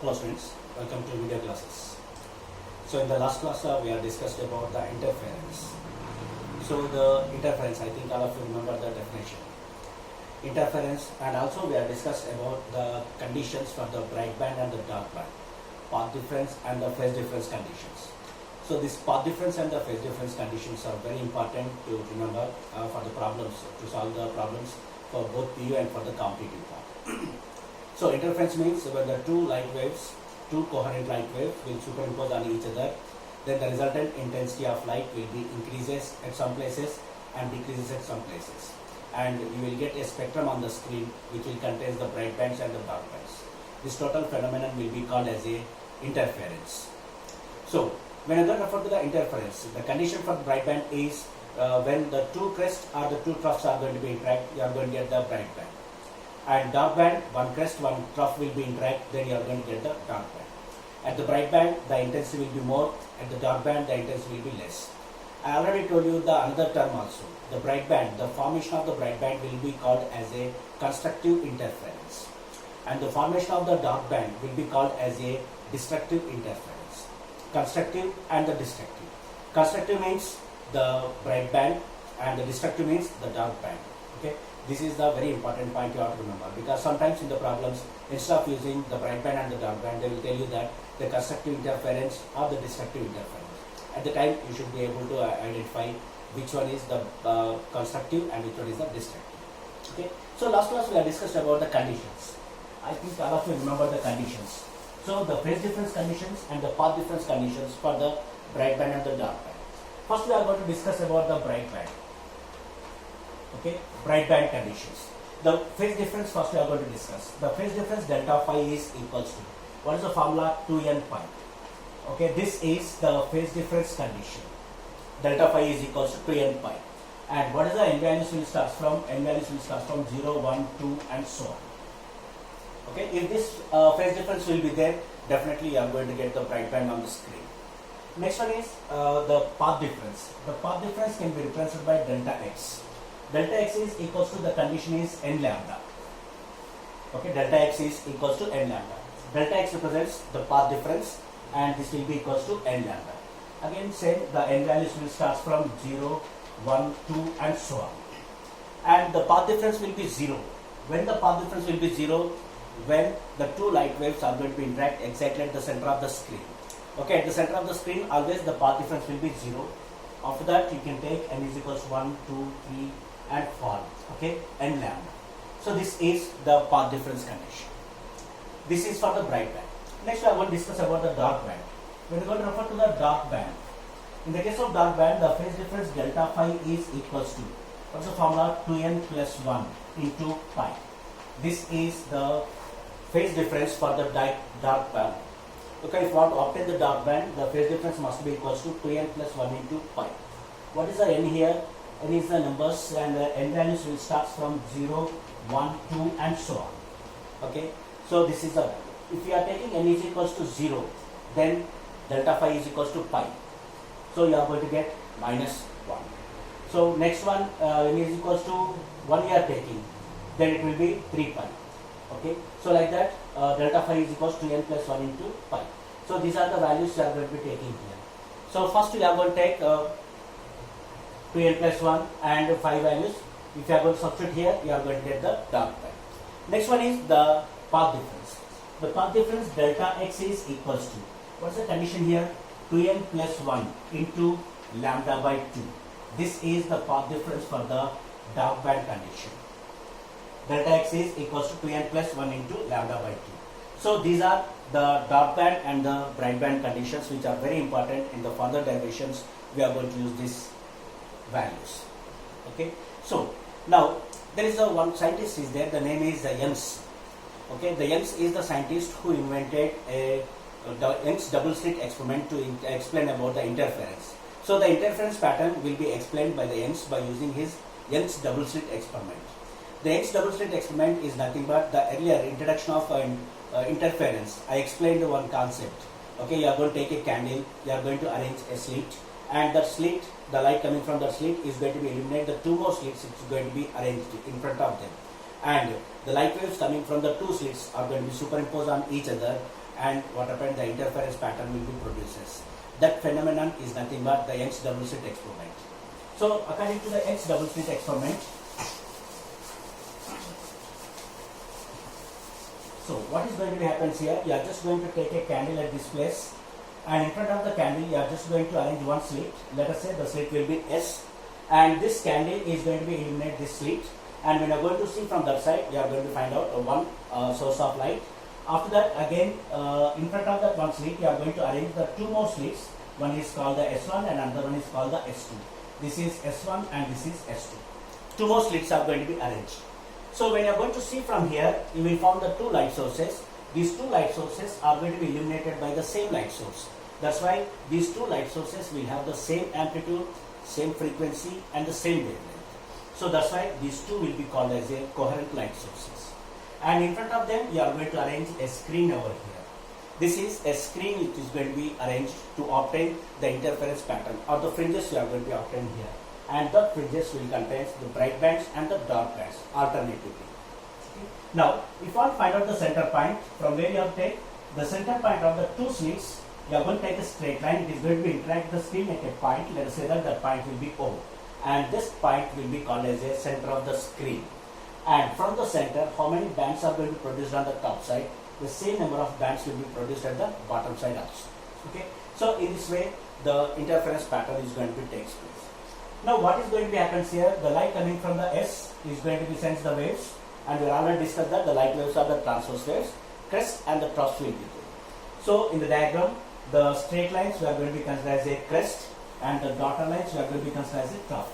Hello students, welcome to video classes. So in the last class we have discussed about the interference. So the interference, I think all of you remember the definition. Interference, and also we have discussed about the conditions for the bright band and the dark band, path difference and the phase difference conditions. So this path difference and the phase difference conditions are very important to remember for the problems, to solve the problems for both PU and for the competitive part. So interference means when the two light waves, two coherent light waves will superimpose on each other, then the resultant intensity of light will be increases at some places and decreases at some places. And you will get a spectrum on the screen which will contain the bright bands and the dark bands. This total phenomenon will be called as a interference. So when I refer to the interference, the condition for the bright band is when the two crests or the two troughs are going to be interact, you are going to get the bright band. And dark band, one crest, one trough will be interact, then you are going to get the dark band. At the bright band, the intensity will be more. At the dark band, the intensity will be less. I already told you the another term also. The bright band, the formation of the bright band will be called as a constructive interference. And the formation of the dark band will be called as a destructive interference. Constructive and the destructive. Constructive means the bright band and the destructive means the dark band. Okay. This is the very important point you have to remember, because sometimes in the problems, instead of using the bright band and the dark band, they will tell you that the constructive interference or the destructive interference. At the time, you should be able to identify which one is the constructive and which one is the destructive. Okay. So last class we have discussed about the conditions. I think all of you remember the conditions. So the phase difference conditions and the path difference conditions for the bright band and the dark band. First we are going to discuss about the bright band. Okay, bright band conditions. The phase difference first we are going to discuss. The phase difference delta phi is equals to, what is the formula? 2n pi. Okay, this is the phase difference condition. Delta phi is equals to 2n pi. And what is the n values will start from? N values will start from 0, 1, 2 and so on. Okay, if this phase difference will be there, definitely you are going to get the bright band on the screen. Next one is the path difference. The path difference can be represented by delta x. Delta x is equals to, the condition is n lambda. Okay, delta x is equals to n lambda. Delta x represents the path difference and this will be equals to n lambda. Again same, the n values will start from 0, 1, 2 and so on. And the path difference will be 0. When the path difference will be 0? When the two light waves are going to interact exactly at the center of the screen. Okay, at the center of the screen always the path difference will be 0. After that you can take n is equals to 1, 2, 3 and fall. Okay, n lambda. So this is the path difference condition. This is for the bright band. Next we are going to discuss about the dark band. We are going to refer to the dark band. In the case of dark band, the phase difference delta phi is equals to, what's the formula? 2n plus 1 into pi. This is the phase difference for the dark band. Okay, if you want to obtain the dark band, the phase difference must be equals to 2n plus 1 into pi. What is the n here? N is the numbers and the n values will start from 0, 1, 2 and so on. Okay, so this is the value. If you are taking n is equals to 0, then delta phi is equals to pi. So you are going to get minus 1. So next one, n is equals to 1 you are taking, then it will be 3 pi. Okay, so like that delta phi is equals to n plus 1 into pi. So these are the values you are going to be taking here. So first we are going to take 2n plus 1 and 5 values. If you are going to substitute here, you are going to get the dark band. Next one is the path difference. The path difference delta x is equals to, what's the condition here? 2n plus 1 into lambda by 2. This is the path difference for the dark band condition. Delta x is equals to 2n plus 1 into lambda by 2. So these are the dark band and the bright band conditions which are very important. In the further derivations we are going to use these values. Okay, so now there is one scientist is there, the name is Young's. Okay, the Young's is the scientist who invented a Young's double slit experiment to explain about the interference. So the interference pattern will be explained by the Young's by using his Young's double slit experiment. The Young's double slit experiment is nothing but the earlier introduction of interference. I explained one concept. Okay, you are going to take a candle, you are going to arrange a slit, and that slit, the light coming from that slit is going to be illuminate the two more slits which is going to be arranged in front of them. And the light waves coming from the two slits are going to be superimposed on each other, and what happened, the interference pattern will be produces. That phenomenon is nothing but the Young's double slit experiment. So according to the Young's double slit experiment, so what is going to be happens here, you are just going to take a candle at this place, and in front of the candle you are just going to arrange one slit. Let us say the slit will be S, and this candle is going to be illuminate this slit, and when you are going to see from that side, you are going to find out one source of light. After that, again in front of that one slit, you are going to arrange the two more slits. One is called the S1 and another one is called the S2. This is S1 and this is S2. Two more slits are going to be arranged. So when you are going to see from here, you will find the two light sources. These two light sources are going to be illuminated by the same light source. That's why these two light sources will have the same amplitude, same frequency and the same wavelength. So that's why these two will be called as a coherent light sources. And in front of them, you are going to arrange a screen over here. This is a screen which is going to be arranged to obtain the interference pattern, or the fringes you are going to obtain here. And the fringes will contain the bright bands and the dark bands alternatively. Okay. Now, if you want to find out the center point, from where you have to take the center point of the two slits, you are going to take a straight line. It is going to be interact the screen at a point. Let us say that the point will be O, and this point will be called as a center of the screen. And from the center, how many bands are going to be produced on the top side? The same number of bands will be produced at the bottom side also. Okay. So in this way, the interference pattern is going to be takes place. Now what is going to be happens here? The light coming from the S is going to be sends the waves, and we already discussed that the light waves are the transverse waves, crest and the troughs will be there. So in the diagram, the straight lines we are going to be considered as a crest, and the dotted lines we are going to be considered as a trough.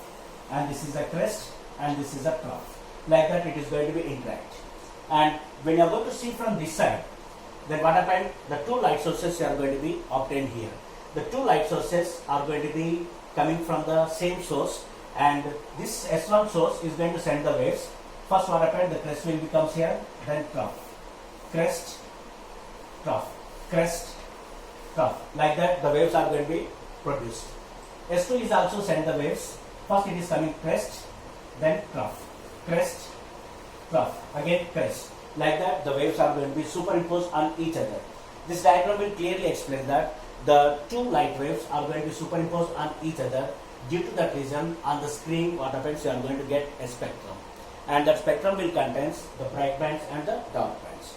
And this is a crest and this is a trough. Like that it is going to be interact. And when you are going to see from this side, then what happened? The two light sources are going to be obtained here. The two light sources are going to be coming from the same source, and this S1 source is going to send the waves. First what happened? The crest will becomes here, then trough, crest, trough, crest, trough. Like that the waves are going to be produced. S2 is also send the waves. First it is coming crest, then trough, crest, trough, again crest. Like that the waves are going to be superimposed on each other. This diagram will clearly explain that the two light waves are going to be superimposed on each other. Due to that reason, on the screen what happens, you are going to get a spectrum, and that spectrum will contain the bright bands and the dark bands.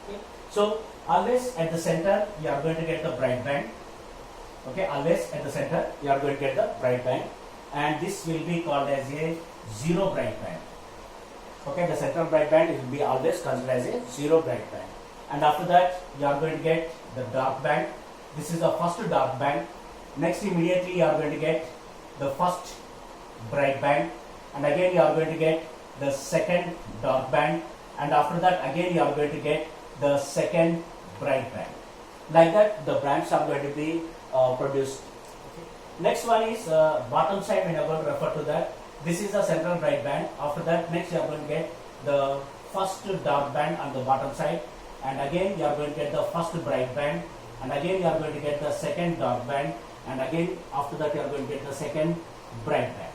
Okay. So always at the center you are going to get the bright band. Okay, always at the center you are going to get the bright band, and this will be called as a zero bright band. Okay, the central bright band will be always considered as a zero bright band, and after that you are going to get the dark band. This is the first dark band. Next immediately you are going to get the first bright band, and again you are going to get the second dark band, and after that again you are going to get the second bright band. Like that the bands are going to be produced. Okay. Next one is bottom side. When you are going to refer to that, this is the central bright band. After that next you are going to get the first dark band on the bottom side, and again you are going to get the first bright band, and again you are going to get the second dark band, and again after that you are going to get the second bright band.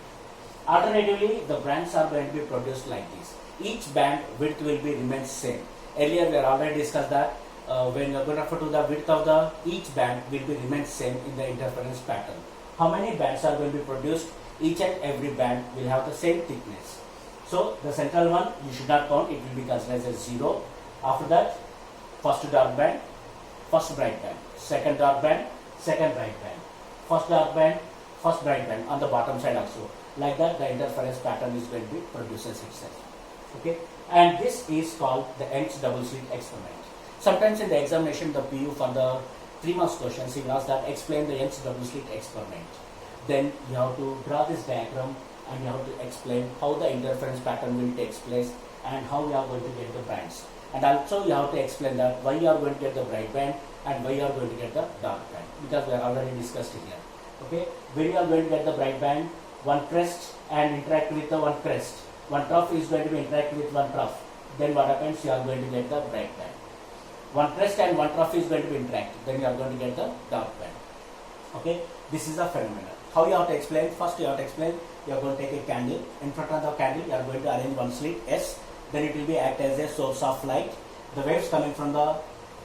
Alternatively, the bands are going to be produced like this. Each band width will be remains same. Earlier we have already discussed that when you are going to refer to the width of the each band will be remains same in the interference pattern. How many bands are going to be produced? Each and every band will have the same thickness. So the central one you should not count, it will be considered as 0. After that, first dark band, first bright band, second dark band, second bright band, first dark band, first bright band on the bottom side also. Like that the interference pattern is going to be produces itself. Okay, and this is called the Young's double slit experiment. Sometimes in the examination the PU for the 3 marks questions he will ask that explain the Young's double slit experiment. Then you have to draw this diagram and you have to explain how the interference pattern will take place and how you are going to get the bands. And also you have to explain that why you are going to get the bright band and why you are going to get the dark band, because we are already discussed here. Okay, when you are going to get the bright band, one crest and interact with the one crest, one trough is going to be interact with one trough, then what happens, you are going to get the bright band. One crest and one trough is going to be interact, then you are going to get the dark band. Okay, this is a phenomenon. How you have to explain? First you have to explain, you are going to take a candle. In front of the candle you are going to arrange one slit S, then it will be act as a source of light. The waves coming from the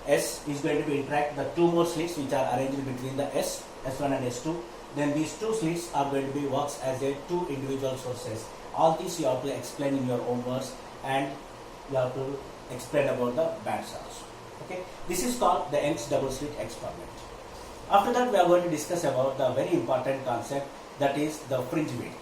S is going to be interact the two more slits which are arranged between the S1 and S2. Then these two slits are going to be works as a two individual sources. All these you have to explain in your own words, and you have to explain about the bands also. Okay, this is called the Young's double slit experiment. After that, we are going to discuss about the very important concept, that is the fringe width.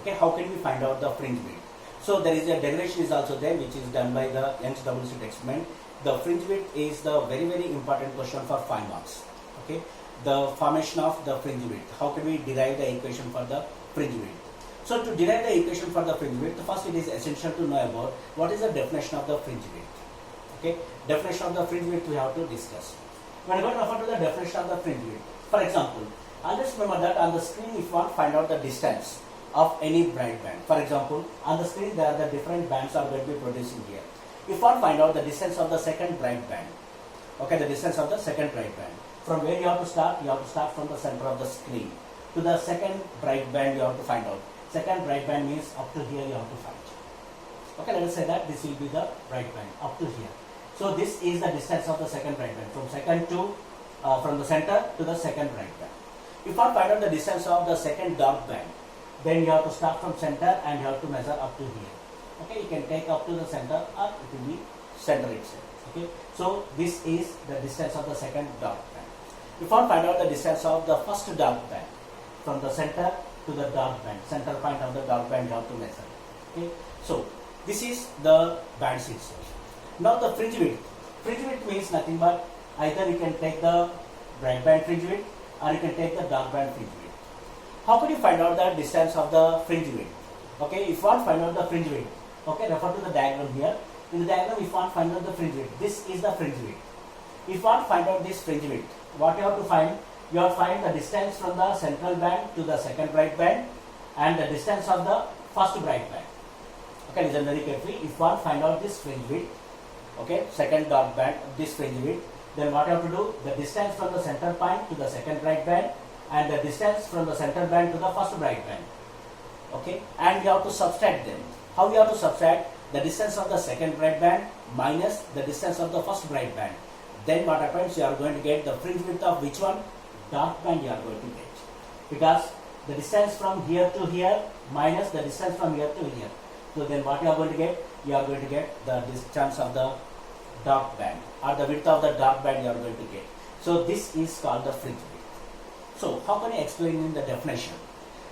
Okay, how can we find out the fringe width? So there is a derivation is also there which is done by the Young's double slit experiment. The fringe width is the very important question for 5 marks. Okay, the formation of the fringe width. How can we derive the equation for the fringe width? So to derive the equation for the fringe width, first it is essential to know about what is the definition of the fringe width. Okay, definition of the fringe width we have to discuss. We are going to refer to the definition of the fringe width. For example, always remember that on the screen if you want to find out the distance of any bright band. For example, on the screen there are the different bands are going to be producing here. If you want to find out the distance of the second bright band, okay, the distance of the second bright band, from where you have to start? You have to start from the center of the screen to the second bright band. You have to find out. Second bright band means up to here you have to find. Okay, let us say that this will be the bright band up to here. So this is the distance of the second bright band from from the center to the second bright band. If you want to find out the distance of the second dark band, then you have to start from center and you have to measure up to here. Okay, you can take up to the center or it will be center itself. Okay, so this is the distance of the second dark band. If you want to find out the distance of the first dark band from the center to the dark band, center point of the dark band you have to measure. Okay, so this is the bands itself. Now the fringe width. Fringe width means nothing but either you can take the bright band fringe width or you can take the dark band fringe width. How can you find out the distance of the fringe width? Okay, if you want to find out the fringe width, okay, refer to the diagram here. In the diagram, if you want to find out the fringe width, this is the fringe width. If you want to find out this fringe width, what you have to find? You have to find the distance from the central band to the second bright band and the distance of the first bright band. Okay, listen very carefully. If you want to find out this fringe width, okay, second dark band, this fringe width, then what you have to do? The distance from the center point to the second bright band and the distance from the center band to the first bright band. Okay, and you have to subtract them. How you have to subtract? The distance of the second bright band minus the distance of the first bright band. Then what happens? You are going to get the fringe width of which one? Dark band you are going to get. Because the distance from here to here minus the distance from here to here. So then what you are going to get? You are going to get the distance of the dark band or the width of the dark band you are going to get. So this is called the fringe width. So how can you explain in the definition?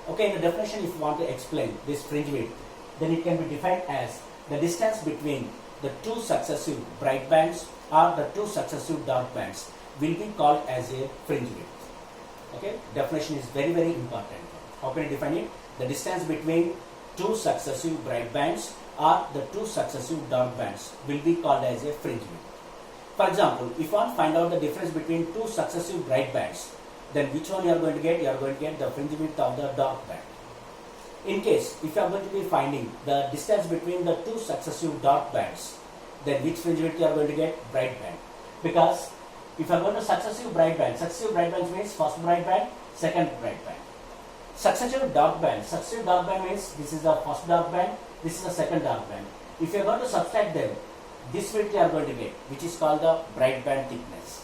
Okay, in the definition if you want to explain this fringe width, then it can be defined as the distance between the two successive bright bands or the two successive dark bands will be called as a fringe width. Okay, definition is very important. How can you define it? The distance between two successive bright bands or the two successive dark bands will be called as a fringe width. For example, if you want to find out the difference between two successive bright bands, then which one you are going to get? You are going to get the fringe width of the dark band. In case, if you are going to be finding the distance between the two successive dark bands, then which fringe width you are going to get? Bright band. Because if you are going to successive bright bands means first bright band, second bright band. Successive dark band means this is the first dark band, this is the second dark band. If you are going to subtract them, this width you are going to get, which is called the bright band thickness.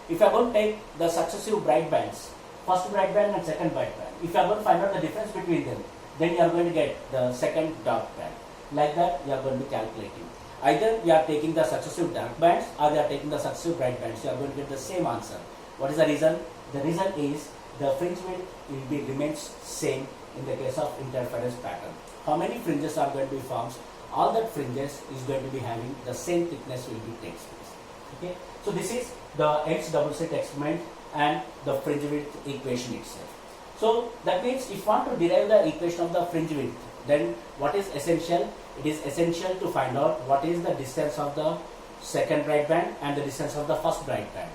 If you are going to take the successive bright bands, first bright band and second bright band, if you are going to find out the difference between them, then you are going to get the second dark band. Like that you are going to be calculating. Either you are taking the successive dark bands or you are taking the successive bright bands. You are going to get the same answer. What is the reason? The reason is the fringe width remains same in the case of interference pattern. How many fringes are going to be formed? All that fringes is going to be having the same thickness will be takes place. Okay. So this is the Young's double slit experiment and the fringe width equation itself. So that means if you want to derive the equation of the fringe width, then what is essential? It is essential to find out what is the distance of the second bright band and the distance of the first bright band.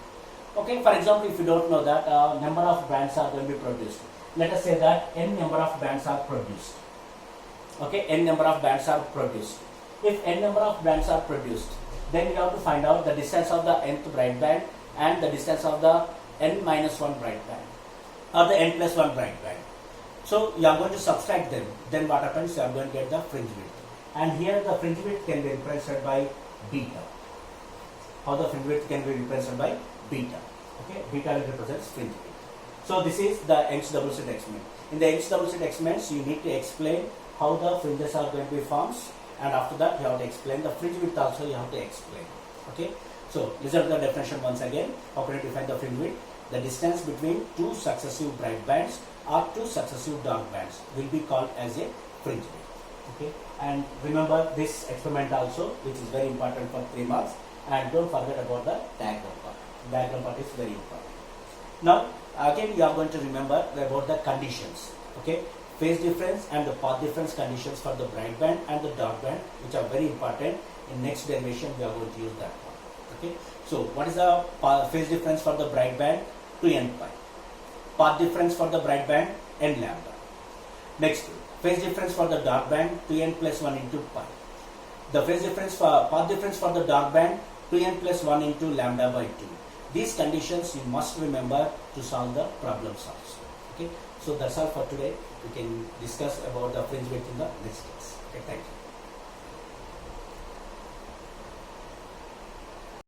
Okay, for example, if you don't know that number of bands are going to be produced. Let us say that n number of bands are produced. Okay, n number of bands are produced. If n number of bands are produced, then you have to find out the distance of the nth bright band and the distance of the n minus 1 bright band or the n plus 1 bright band. So you are going to subtract them. Then what happens? You are going to get the fringe width. and here the fringe width can be represented by beta. How the fringe width can be represented by beta. Okay, beta represents fringe width. So this is the Young's double slit experiment. In the Young's double slit experiments, you need to explain how the fringes are going to be formed, and after that you have to explain the fringe width also. You have to explain. Okay. So listen to the definition once again. How can you define the fringe width? The distance between two successive bright bands or two successive dark bands will be called as a fringe width. Okay. And remember this experiment also, which is very important for 3 marks. And don't forget about the diagram part. Diagram part is very important. Now again you are going to remember about the conditions. Okay. Phase difference and the path difference conditions for the bright band and the dark band, which are very important. In next derivation we are going to use that one. Okay. So what is the phase difference for the bright band? 2n pi. Path difference for the bright band, n lambda. Next, phase difference for the dark band, 2n plus 1 into pi. The phase difference for path difference for the dark band, 2n plus 1 into lambda by 2. These conditions you must remember to solve the problems also. Okay. So that's all for today. We can discuss about the fringe width in the next class. Okay, thank you.